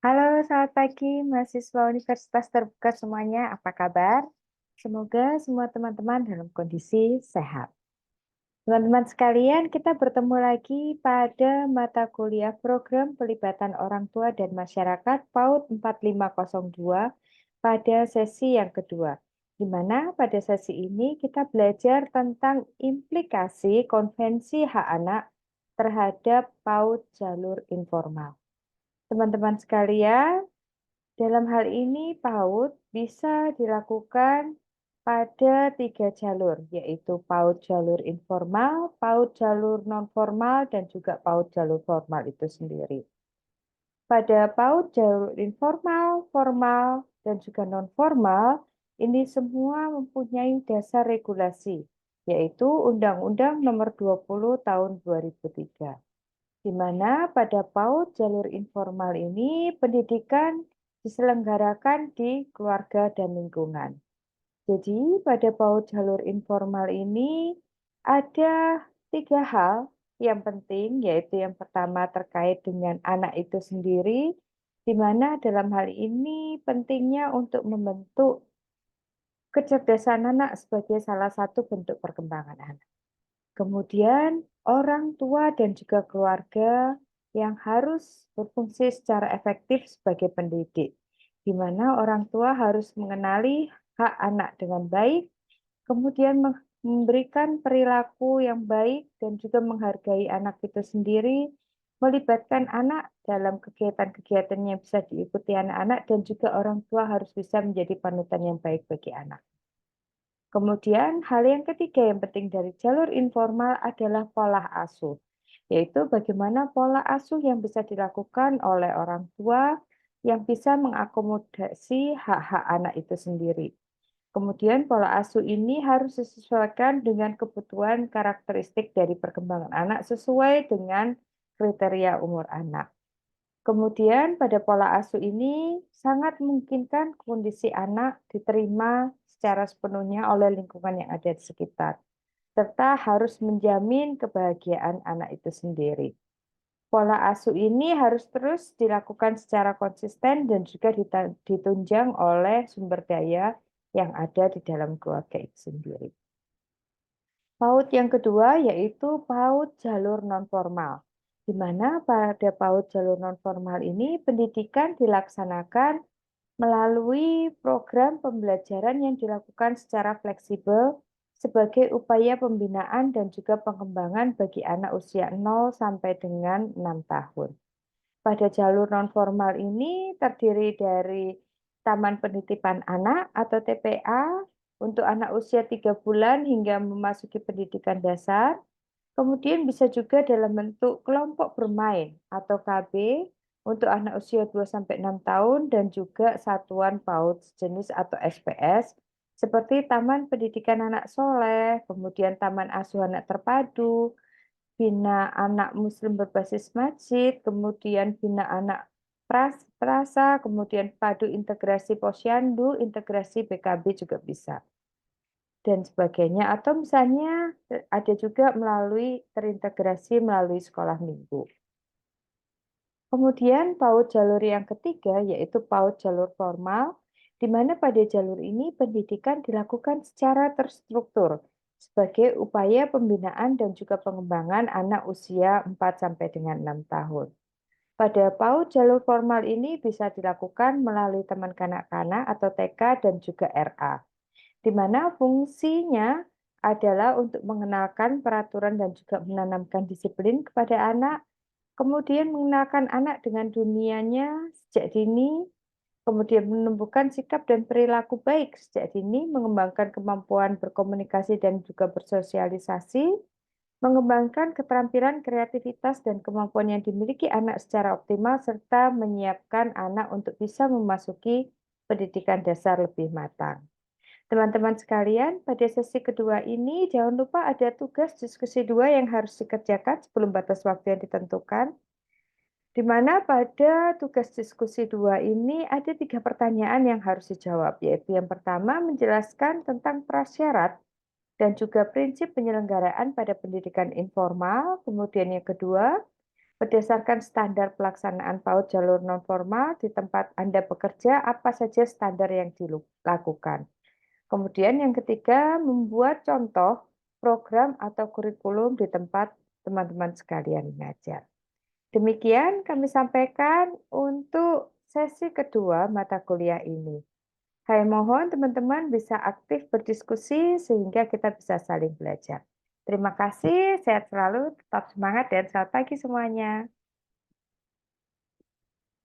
Halo, selamat pagi mahasiswa Universitas Terbuka semuanya. Apa kabar? Semoga semua teman-teman dalam kondisi sehat. Teman-teman sekalian, kita bertemu lagi pada mata kuliah program pelibatan orang tua dan masyarakat PAUD 4502 pada sesi yang kedua. Di mana pada sesi ini kita belajar tentang implikasi Konvensi Hak Anak terhadap PAUD jalur informal. Teman-teman sekalian, dalam hal ini, PAUD bisa dilakukan pada 3 jalur, yaitu PAUD jalur informal, PAUD jalur non-formal, dan juga PAUD jalur formal itu sendiri. Pada PAUD jalur informal, formal, dan juga non-formal, ini semua mempunyai dasar regulasi, yaitu Undang-Undang Nomor 20 Tahun 2003. Di mana pada PAUD jalur informal ini pendidikan diselenggarakan di keluarga dan lingkungan. Jadi pada PAUD jalur informal ini ada 3 hal yang penting, yaitu yang pertama terkait dengan anak itu sendiri, di mana dalam hal ini pentingnya untuk membentuk kecerdasan anak sebagai salah satu bentuk perkembangan anak. Kemudian orang tua dan juga keluarga yang harus berfungsi secara efektif sebagai pendidik, di mana orang tua harus mengenali hak anak dengan baik, kemudian memberikan perilaku yang baik dan juga menghargai anak itu sendiri, melibatkan anak dalam kegiatan-kegiatan yang bisa diikuti anak-anak dan juga orang tua harus bisa menjadi panutan yang baik bagi anak. Kemudian hal yang ketiga yang penting dari jalur informal adalah pola asuh, yaitu bagaimana pola asuh yang bisa dilakukan oleh orang tua yang bisa mengakomodasi hak-hak anak itu sendiri. Kemudian pola asuh ini harus disesuaikan dengan kebutuhan karakteristik dari perkembangan anak sesuai dengan kriteria umur anak. Kemudian pada pola asuh ini sangat memungkinkan kondisi anak diterima secara sepenuhnya oleh lingkungan yang ada di sekitar, serta harus menjamin kebahagiaan anak itu sendiri. Pola asuh ini harus terus dilakukan secara konsisten dan juga ditunjang oleh sumber daya yang ada di dalam keluarga itu sendiri. PAUD yang kedua yaitu PAUD jalur nonformal, di mana pada PAUD jalur nonformal ini pendidikan dilaksanakan melalui program pembelajaran yang dilakukan secara fleksibel sebagai upaya pembinaan dan juga pengembangan bagi anak usia 0 sampai dengan 6 tahun. Pada jalur nonformal ini terdiri dari Taman Penitipan Anak atau TPA untuk anak usia 3 bulan hingga memasuki pendidikan dasar. Kemudian bisa juga dalam bentuk kelompok bermain atau KB untuk anak usia 2-6 tahun dan juga satuan PAUD sejenis atau SPS seperti Taman Pendidikan Anak Soleh, kemudian Taman Asuh Anak Terpadu, Bina Anak Muslim berbasis masjid, kemudian Bina Anak Prasa, kemudian Padu Integrasi Posyandu, integrasi PKB juga bisa dan sebagainya. Atau misalnya ada juga terintegrasi melalui sekolah minggu. Kemudian PAUD jalur yang ketiga yaitu PAUD jalur formal, di mana pada jalur ini pendidikan dilakukan secara terstruktur sebagai upaya pembinaan dan juga pengembangan anak usia 4 sampai dengan 6 tahun. Pada PAUD jalur formal ini bisa dilakukan melalui teman kanak-kanak atau TK dan juga RA, di mana fungsinya adalah untuk mengenalkan peraturan dan juga menanamkan disiplin kepada anak, kemudian mengenalkan anak dengan dunianya sejak dini, kemudian menumbuhkan sikap dan perilaku baik sejak dini, mengembangkan kemampuan berkomunikasi dan juga bersosialisasi, mengembangkan keterampilan, kreativitas, dan kemampuan yang dimiliki anak secara optimal, serta menyiapkan anak untuk bisa memasuki pendidikan dasar lebih matang. Teman-teman sekalian, pada sesi kedua ini jangan lupa ada tugas diskusi 2 yang harus dikerjakan sebelum batas waktu yang ditentukan. Di mana pada tugas diskusi 2 ini ada 3 pertanyaan yang harus dijawab, yaitu yang pertama menjelaskan tentang prasyarat dan juga prinsip penyelenggaraan pada pendidikan informal, kemudian yang kedua Berdasarkan standar pelaksanaan PAUD jalur nonformal di tempat Anda bekerja, apa saja standar yang dilakukan? Kemudian yang ketiga, membuat contoh program atau kurikulum di tempat teman-teman sekalian mengajar. Demikian kami sampaikan untuk sesi kedua mata kuliah ini. Saya mohon teman-teman bisa aktif berdiskusi sehingga kita bisa saling belajar. Terima kasih, sehat selalu, tetap semangat dan selamat pagi semuanya.